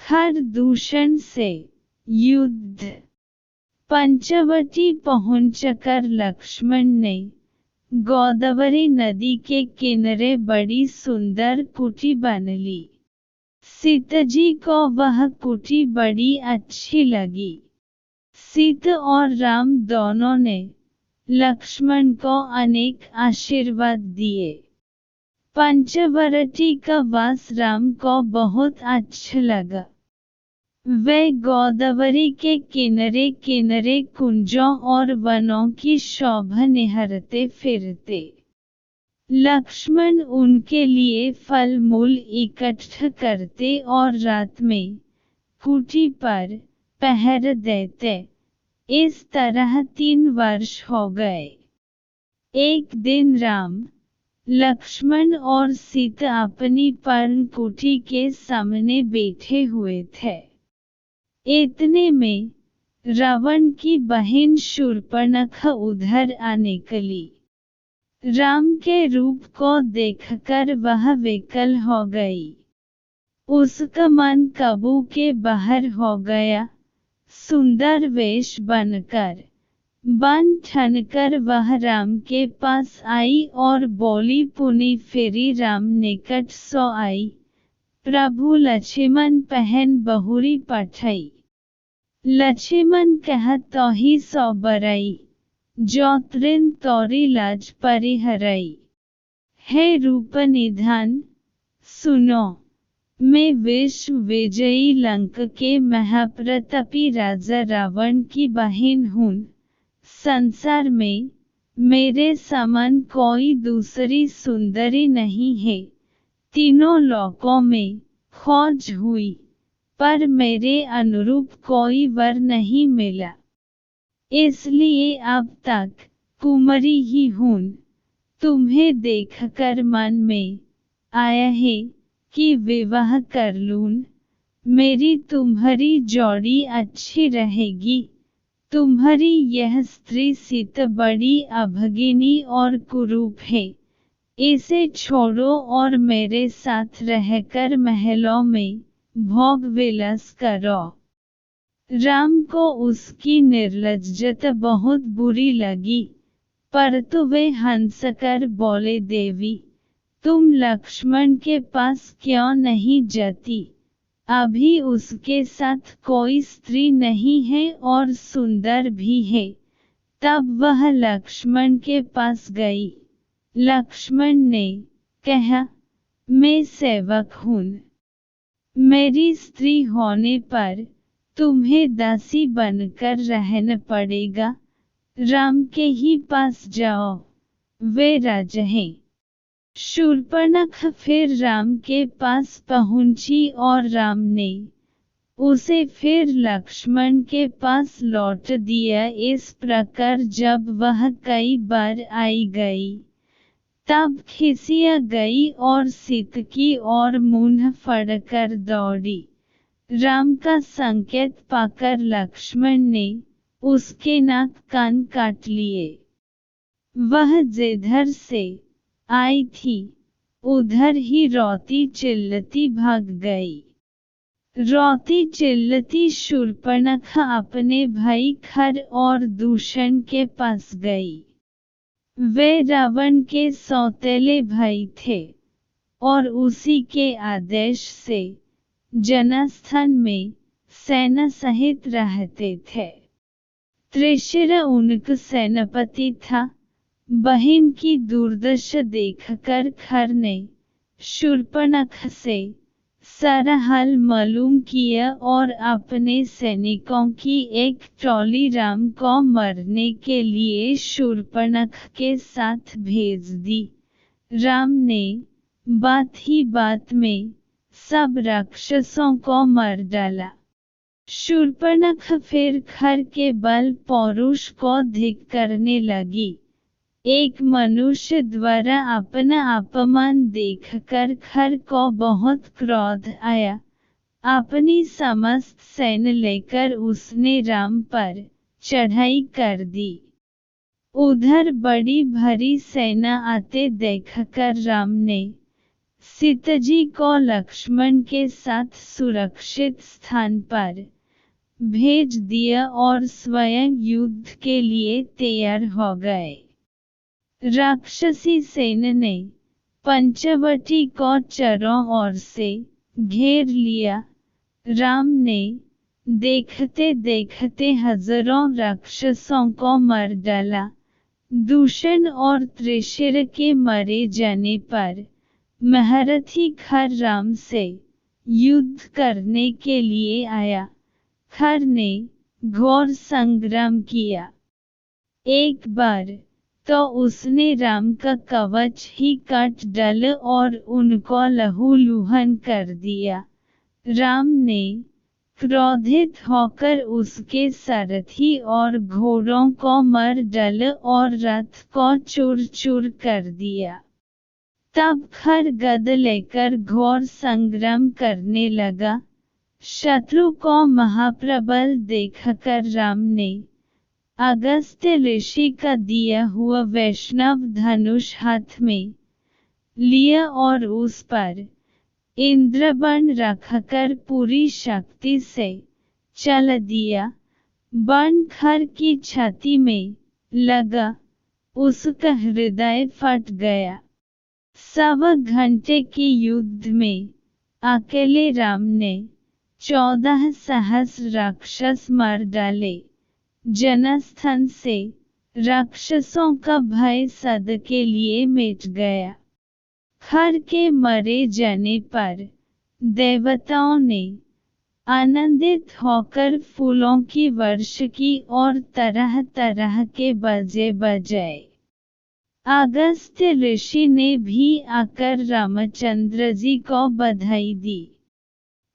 खर दूषण से युद्ध। पंचवटी पहुंचकर लक्ष्मण ने गोदावरी नदी के किनारे बड़ी सुंदर कुटी बन ली। सीता जी को वह कुटी बड़ी अच्छी लगी। सीता और राम दोनों ने लक्ष्मण को अनेक आशीर्वाद दिए। पंचवटी का वास राम को बहुत अच्छा लगा। वे गोदावरी के किनारे किनारे कुंजों और वनों की शोभा निहारते फिरते। लक्ष्मण उनके लिए फल मूल इकट्ठा करते और रात में कुटी पर पहरा देते। इस तरह 3 वर्ष हो गए। एक दिन राम, लक्ष्मण और सीता अपनी पर्ण कुटी के सामने बैठे हुए थे। इतने में रावण की बहन शूर्पणखा उधर आ निकली। राम के रूप को देखकर वह विकल हो गई। उसका मन काबू के बाहर हो गया। सुंदर वेश बनकर, बन ठनकर वह राम के पास आई और बोली, पुनि फेरी राम निकट सो आई, प्रभु लक्ष्मण पहन बहुरी पठाई। लक्ष्मण कह तो ही सो बरई, जो तृण तोरी लाज परिहरई। हे रूप निधान, सुनो, मैं विश्व विजयी लंका के महाप्रतापी राजा रावण की बहन हूँ। संसार में मेरे समान कोई दूसरी सुंदरी नहीं है। तीनों लोकों में खोज हुई, पर मेरे अनुरूप कोई वर नहीं मिला। इसलिए अब तक कुंवारी ही हूँ। तुम्हें देखकर मन में आया है कि विवाह कर लूं। मेरी तुम्हारी जोड़ी अच्छी रहेगी। तुम्हारी यह स्त्री सीता बड़ी अभागिनी और कुरूप है। इसे छोड़ो और मेरे साथ रहकर महलों में भोग विलास करो। राम को उसकी निर्लज्जता बहुत बुरी लगी, परंतु वे हंसकर बोले, देवी, तुम लक्ष्मण के पास क्यों नहीं जाती? अभी उसके साथ कोई स्त्री नहीं है और सुंदर भी है। तब वह लक्ष्मण के पास गई। लक्ष्मण ने कहा, मैं सेवक हूँ। मेरी स्त्री होने पर तुम्हें दासी बनकर रहना पड़ेगा। राम के ही पास जाओ, वे राजा हैं। शूर्पणखा फिर राम के पास पहुंची और राम ने उसे फिर लक्ष्मण के पास लौट दिया। इस प्रकार जब वह कई बार आई गई, तब खिसिया गई और सीता की ओर मुंह फड़कर दौड़ी। राम का संकेत पाकर लक्ष्मण ने उसके नाक कान काट लिए। वह जिधर से आई थी, उधर ही रोती चिल्लाती भाग गई। रोती चिल्लाती शूर्पणखा अपने भाई खर और दूषण के पास गई। वे रावण के सौतेले भाई थे और उसी के आदेश से जनस्थान में सेना सहित रहते थे। त्रिशिरा उनका सेनापति था। बहन की दुर्दशा देखकर खर ने शूर्पणखा से सारा हाल मालूम किया और अपने सैनिकों की एक टोली राम को मारने के लिए शूर्पणखा के साथ भेज दी। राम ने बात ही बात में सब राक्षसों को मार डाला। शूर्पणखा फिर खर के बल पौरुष को धिक्कारने लगी। एक मनुष्य द्वारा अपना अपमान देखकर खर को बहुत क्रोध आया। अपनी समस्त सेना लेकर उसने राम पर चढ़ाई कर दी। उधर बड़ी भारी सेना आते देखकर राम ने सीताजी को लक्ष्मण के साथ सुरक्षित स्थान पर भेज दिया और स्वयं युद्ध के लिए तैयार हो गए। राक्षसी सेना ने पंचवटी को चारों ओर से घेर लिया। राम ने देखते देखते हजारों राक्षसों को मार डाला। दूषण और त्रिशर के मारे जाने पर महारथी खर राम से युद्ध करने के लिए आया। खर ने घोर संग्राम किया। एक बार तो उसने राम का कवच ही काट डाला और उनको लहूलुहान कर दिया। राम ने क्रोधित होकर उसके सारथी और घोड़ों को मार डाला और रथ को चूर चूर कर दिया। तब खर गदा लेकर घोर संग्राम करने लगा। शत्रु को महाप्रबल देखकर राम ने अगस्त्य ऋषि का दिया हुआ वैष्णव धनुष हाथ में लिया और उस पर इंद्रबाण रखकर पूरी शक्ति से चला दिया। बाण खर की छाती में लगा, उसका हृदय फट गया। 1.25 घंटे के युद्ध में अकेले राम ने 14 सहस्र राक्षस मार डाले। जनस्थान से राक्षसों का भय सदा के लिए मिट गया। खर के मारे जाने पर देवताओं ने आनंदित होकर फूलों की वर्षा की और तरह तरह के बाजे बजाए। अगस्त्य ऋषि ने भी आकर रामचंद्र जी को बधाई दी।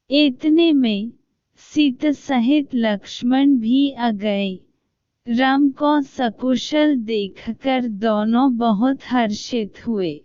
इतने में सीता सहित लक्ष्मण भी आ गए। राम को सकुशल देखकर दोनों बहुत हर्षित हुए।